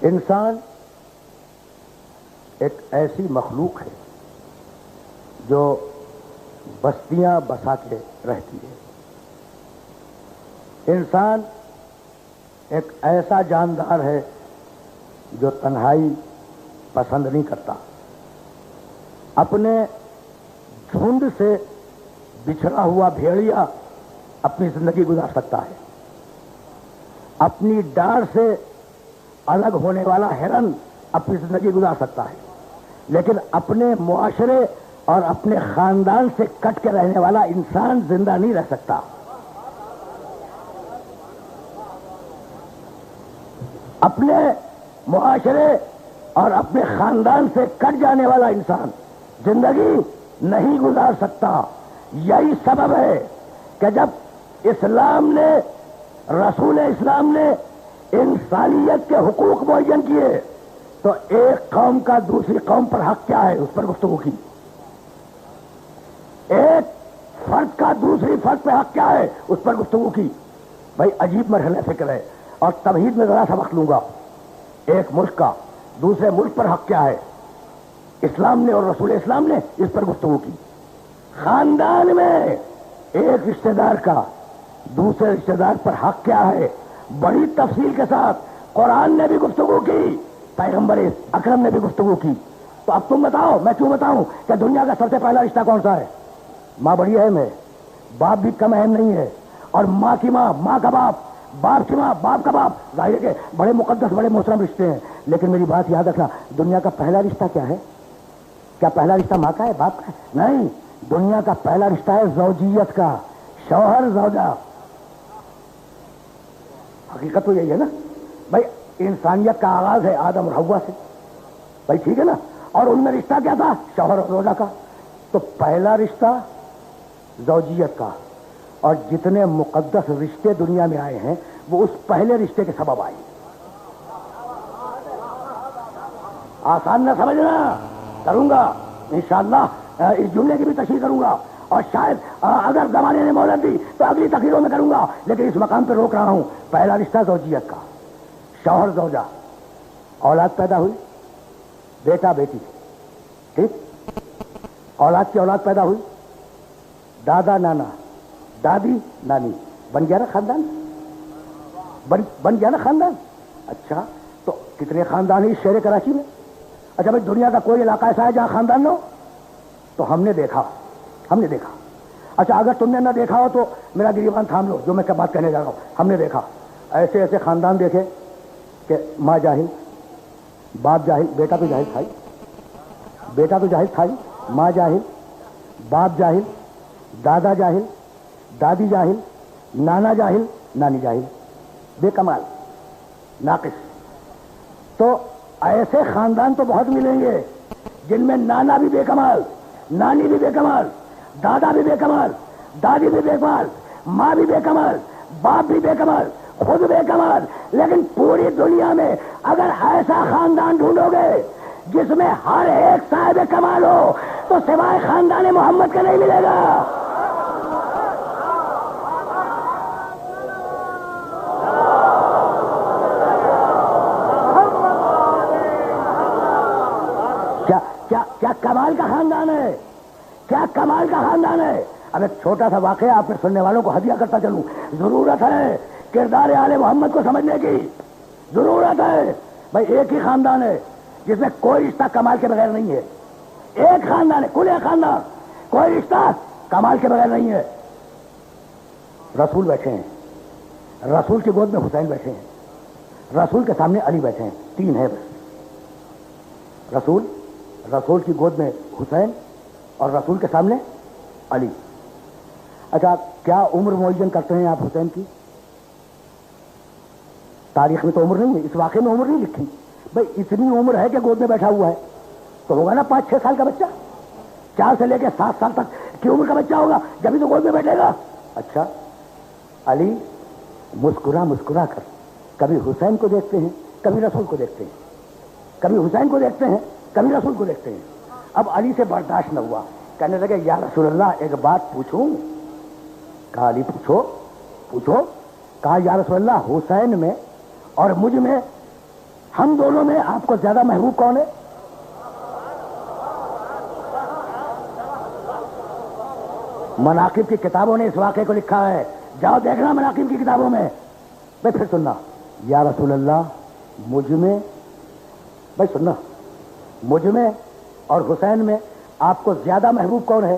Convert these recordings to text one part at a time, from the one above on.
انسان ایک ایسی مخلوق ہے جو بستیاں بسا کے رہتی ہے. انسان ایک ایسا جاندار ہے جو تنہائی پسند نہیں کرتا. اپنے جھنڈ سے بچھڑا ہوا بھیڑیا اپنی زندگی گزار سکتا ہے. اپنی ڈار سے الگ ہونے والا ہرن اپنی زندگی گزار سکتا ہے، لیکن اپنے معاشرے اور اپنے خاندان سے کٹ کے رہنے والا انسان زندہ نہیں رہ سکتا. اپنے معاشرے اور اپنے خاندان سے کٹ جانے والا انسان زندگی نہیں گزار سکتا. یہی سبب ہے کہ جب اسلام نے، رسول اسلام نے انسانیت کے حقوق معین کیے تو ایک قوم کا دوسری قوم پر حق کیا ہے اس پر گفتگو کی. ایک فرد کا دوسری فرد پہ حق کیا ہے اس پر گفتگو کی. بھائی عجیب مرحلہ فکر ہے. اور توحید میں ذرا سا وقت لوں گا. ایک ملک کا دوسرے ملک پر حق کیا ہے اسلام نے اور رسول اسلام نے اس پر گفتگو کی. خاندان میں ایک رشتہ دار کا دوسرے رشتہ دار پر حق کیا ہے بڑی تفصیل کے ساتھ قرآن نے بھی گفتگو کی، پیغمبر اکرم نے بھی گفتگو کی. تو اب تم بتاؤ، میں کیوں بتاؤں کہ دنیا کا سب سے پہلا رشتہ کون سا ہے؟ ماں بڑی اہم ہے، باپ بھی کم اہم نہیں ہے. اور ماں کی ماں، ماں کا باپ، باپ کی ماں، باپ کا باپ، ظاہر ہے کہ بڑے مقدس بڑے محترم رشتے ہیں. لیکن میری بات یاد رکھنا، دنیا کا پہلا رشتہ کیا ہے؟ کیا پہلا رشتہ ماں کا ہے، باپ کا ہے؟ نہیں، دنیا کا پہلا رشتہ ہے زوجیت کا، شوہر زوجہ. حقیقت تو یہی ہے نا بھائی. انسانیت کا آغاز ہے آدم اور حوا سے، بھائی ٹھیک ہے نا. اور ان میں رشتہ کیا تھا؟ شوہر اور زوجہ کا. تو پہلا رشتہ زوجیت کا. اور جتنے مقدس رشتے دنیا میں آئے ہیں وہ اس پہلے رشتے کے سبب آئے. آسان نہ سمجھنا، کروں گا انشاءاللہ، اس جملے کی بھی تشریح کروں گا. اور شاید اگر زمانے نے مہلت دی تو اگلی تقریروں میں کروں گا، لیکن اس مقام پہ روک رہا ہوں. پہلا رشتہ زوجیت کا، شوہر زوجہ. اولاد پیدا ہوئی، بیٹا بیٹی، ٹھیک. اولاد کی اولاد پیدا ہوئی، دادا نانا، دادی نانی. بن گیا نا خاندان، بن گیا نا خاندان. اچھا تو کتنے خاندان ہیں اس شہر کراچی میں؟ اچھا بھائی دنیا کا کوئی علاقہ ایسا ہے جہاں خاندان نہ ہو؟ تو ہم نے دیکھا. اچھا اگر تم نے نہ دیکھا ہو تو میرا گریبان تھام لو، جو میں بات کہنے جا رہا ہوں. ہم نے دیکھا ایسے ایسے خاندان دیکھے کہ ماں جاہل، باپ جاہل، بیٹا تو جاہل تھا ہی، ماں جاہل، باپ جاہل، دادا جاہل، دادی جاہل، نانا جاہل، نانی جاہل، بے کمال، ناقص. تو ایسے خاندان تو بہت ملیں گے جن میں نانا بھی بے کمال، نانی بھی بے کمال، دادا بھی بے کمال، دادی بھی بے کمال، ماں بھی بے کمال، باپ بھی بے کمال، خود بے کمال. لیکن پوری دنیا میں اگر ایسا خاندان ڈھونڈو گے جس میں ہر ایک صاحب کمال ہو تو سوائے خاندان محمد کا نہیں ملے گا. کیا کمال کا خاندان ہے، کیا کمال کا خاندان ہے. اب ایک چھوٹا سا واقعہ آپ نے سننے والوں کو ہدیہ کرتا چلوں. ضرورت ہے کردار آل محمد کو سمجھنے کی، ضرورت ہے. بھائی ایک ہی خاندان ہے جس میں کوئی رشتہ کمال کے بغیر نہیں ہے. ایک خاندان ہے، کل ایک خاندان، کوئی رشتہ کمال کے بغیر نہیں ہے. رسول بیٹھے ہیں، رسول کی گود میں حسین بیٹھے ہیں، رسول کے سامنے علی بیٹھے ہیں. 3 ہے بس. رسول کی گود میں حسین اور رسول کے سامنے علی. اچھا کیا عمر معین کرتے ہیں آپ حسین کی؟ تاریخ میں تو عمر نہیں ہے، اس واقعے میں عمر نہیں لکھی. بھائی اتنی عمر ہے کہ گود میں بیٹھا ہوا ہے تو ہوگا نا 5-6 سال کا بچہ، 4 سے لے کے 7 سال تک کی عمر کا بچہ ہوگا جبھی تو گود میں بیٹھے گا. اچھا علی مسکرا کر کبھی حسین کو دیکھتے ہیں کبھی رسول کو دیکھتے ہیں، کبھی حسین کو دیکھتے ہیں کبھی رسول کو دیکھتے ہیں. اب علی سے برداشت نہ ہوا، کہنے لگے یا رسول اللہ ایک بات پوچھوں؟ کہا علی پوچھو. کہا یا رسول اللہ حسین میں اور مجھ میں ہم دونوں میں آپ کو زیادہ محبوب کون ہے؟ مناقب کی کتابوں نے اس واقعے کو لکھا ہے، جاؤ دیکھنا مناقب کی کتابوں میں۔ بھائی پھر سننا، یا رسول اللہ مجھ میں، بھائی سننا، مجھ میں اور حسین میں آپ کو زیادہ محبوب کون ہے؟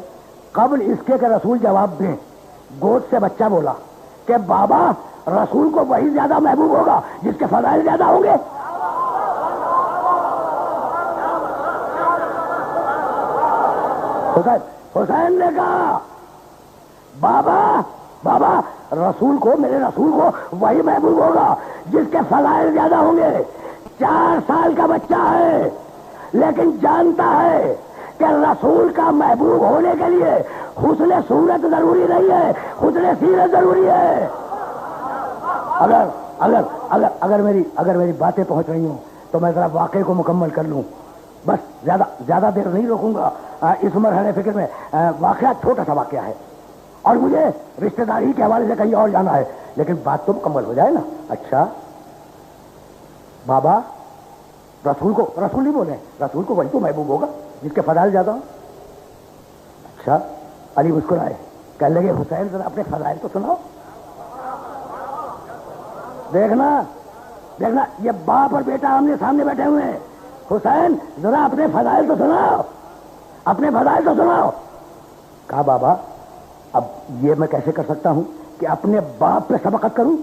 قبل اس کے کہ رسول جواب دیں، گود سے بچہ بولا کہ بابا رسول کو وہی زیادہ محبوب ہوگا جس کے فضائل زیادہ ہوں گے۔ حسین نے کہا بابا رسول کو، میرے رسول کو وہی محبوب ہوگا جس کے فضائل زیادہ ہوں گے۔ 4 سال کا بچہ ہے لیکن جانتا ہے کہ رسول کا محبوب ہونے کے لیے حسن صورت ضروری نہیں ہے، حسن سیرت ضروری ہے۔ اگر میری باتیں پہنچ رہی ہوں تو میں ذرا واقعے کو مکمل کر لوں، بس زیادہ دیر نہیں روکوں گا۔ اس مرحلے فکر میں واقعہ چھوٹا سا واقعہ ہے اور مجھے رشتہ داری کے حوالے سے کہیں اور جانا ہے، لیکن بات تو مکمل ہو جائے نا۔ اچھا بابا رسول نہیں بولے، رسول کو وہی تو محبوب ہوگا جس کے فضائل زیادہ ہوں۔ اچھا علی مسکرائے، کہنے لگے حسین ذرا اپنے فضائل تو سناؤ۔ دیکھنا یہ باپ اور بیٹا آمنے سامنے بیٹھے ہوئے ہیں۔ حسین ذرا اپنے فضائل تو سناؤ، اپنے فضائل تو سناؤ۔ کہا بابا اب یہ میں کیسے کر سکتا ہوں کہ اپنے باپ پہ سبقت کروں؟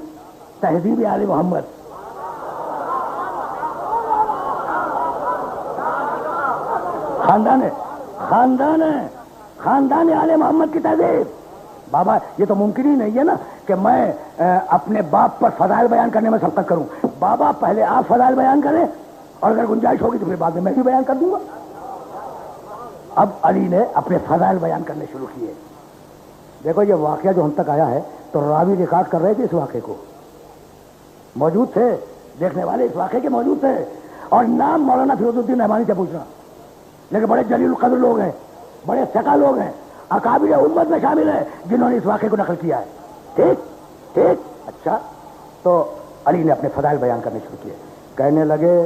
تہذیب آل محمد، خاندان آل محمد کی تہذیب۔ بابا یہ تو ممکن ہی نہیں ہے نا کہ میں اپنے باپ پر فضائل بیان کرنے میں سبقت کروں۔ بابا پہلے آپ فضائل بیان کریں اور اگر گنجائش ہوگی تو پھر بعد میں بھی بیان کر دوں گا۔ اب علی نے اپنے فضائل بیان کرنے شروع کیے۔ دیکھو یہ واقعہ جو ہم تک آیا ہے تو راوی ریکارڈ کر رہے تھے، اس واقعے کو موجود تھے، دیکھنے والے اس واقعے کے موجود تھے، اور نام مولانا فیروز الدین نعمانی سے پوچھنا، لیکن بڑے جلیل القدر لوگ ہیں، بڑے ثقہ لوگ ہیں، اکابر امت میں شامل ہیں جنہوں نے اس واقعے کو نقل کیا ہے۔ ٹھیک اچھا، تو علی نے اپنے فضائل بیان کرنے شروع کیے۔ کہنے لگے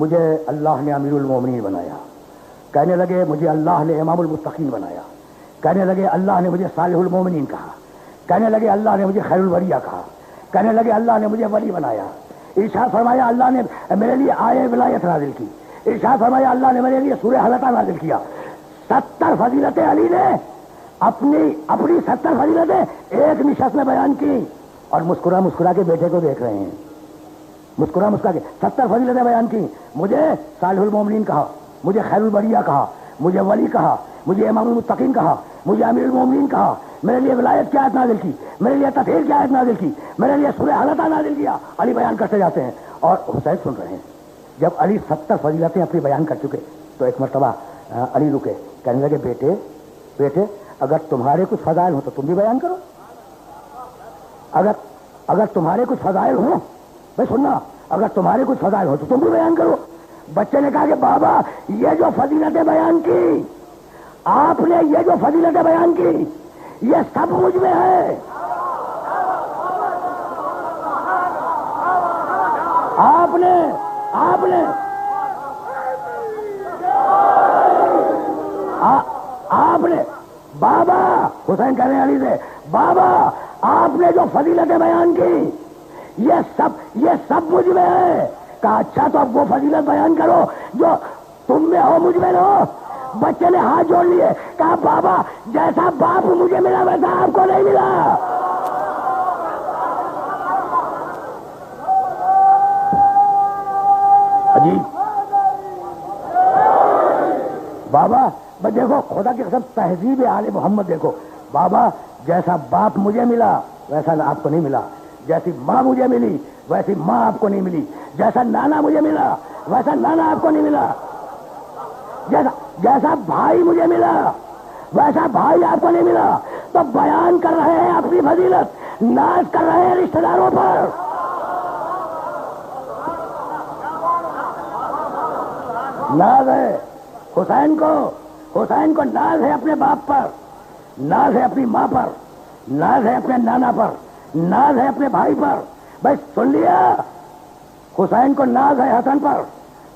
مجھے اللہ نے امیر المومنین بنایا، کہنے لگے مجھے اللہ نے امام المتقین بنایا، کہنے لگے اللہ نے مجھے صالح المومنین کہا، کہنے لگے اللہ نے مجھے خیر الوریہ کہا، کہنے لگے اللہ نے مجھے ولی بنایا۔ ارشاد فرمایا اللہ نے میرے لیے آیے ولایت نازل کی، ارشاد فرمایا اللہ نے میرے لیے سورہ حلقہ نازل کیا۔ 70 فضیلتیں علی نے اپنی 70 فضیلتیں ایک نشست میں بیان کی، اور مسکرا کے بیٹے کو دیکھ رہے ہیں، مسکرا کے 70 فضیلتیں بیان کی۔ مجھے صالح المومنین کہا، مجھے خیر البریہ کہا، مجھے ولی کہا، مجھے امام المتقین کہا، مجھے امیر المومنین کہا، میرے لیے ولایت کی آیت نازل کی، میرے لیے تطہیر کی آیت نازل کی، میرے لیے سورہ حلقہ نازل کیا۔ علی بیان کرتے جاتے ہیں اور حسین سن رہے ہیں۔ جب علی 70 فضیلتیں اپنی بیان کر چکے تو ایک مرتبہ علی رکے، کہنے لگے بیٹے اگر تمہارے کچھ فضائل ہوں تو تم بھی بیان کرو، اگر تمہارے کچھ فضائل ہوں، بھائی سننا، اگر تمہارے کچھ فضائل ہوں تو تم بھی بیان کرو۔ بچے نے کہا کہ بابا یہ جو فضیلتیں بیان کی آپ نے، یہ جو فضیلتیں بیان کی یہ سب مجھ میں ہے۔ آپ نے بابا، حسین کہہ رہے ہیں علی سے، بابا آپ نے جو فضیلتیں بیان کی یہ سب مجھ میں ہے۔ کہا اچھا تو اب وہ فضیلت بیان کرو جو تم میں ہو مجھ میں نہ ہو۔ بچے نے ہاتھ جوڑ لیے، کہا بابا جیسا باپ مجھے ملا ویسا آپ کو نہیں ملا۔ عجیب بابا، بس دیکھو خدا کی قسم تہذیب آل محمد دیکھو، بابا جیسا باپ مجھے ملا ویسا آپ کو نہیں ملا، جیسی ماں مجھے ملی ویسی ماں آپ کو نہیں ملی، جیسا نانا مجھے ملا ویسا نانا آپ کو نہیں ملا، جیسا بھائی مجھے ملا ویسا بھائی آپ کو نہیں ملا۔ تو بیان کر رہے ہیں اپنی فضیلت، ناز کر رہے ہیں رشتہ داروں پر۔ ناز ہے حسین کو ناز ہے اپنے باپ پر، ناز ہے اپنی ماں پر، ناز ہے اپنے نانا پر، ناز ہے اپنے بھائی پر۔ بھائی سن لیا، حسین کو ناز ہے حسن پر،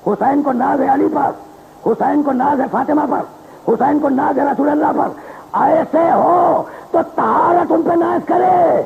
حسین کو ناز ہے علی پر، حسین کو ناز ہے فاطمہ پر، حسین کو ناز ہے رسول اللہ پر، ایسے ہو تو طہارت ان پہ ناز کرے۔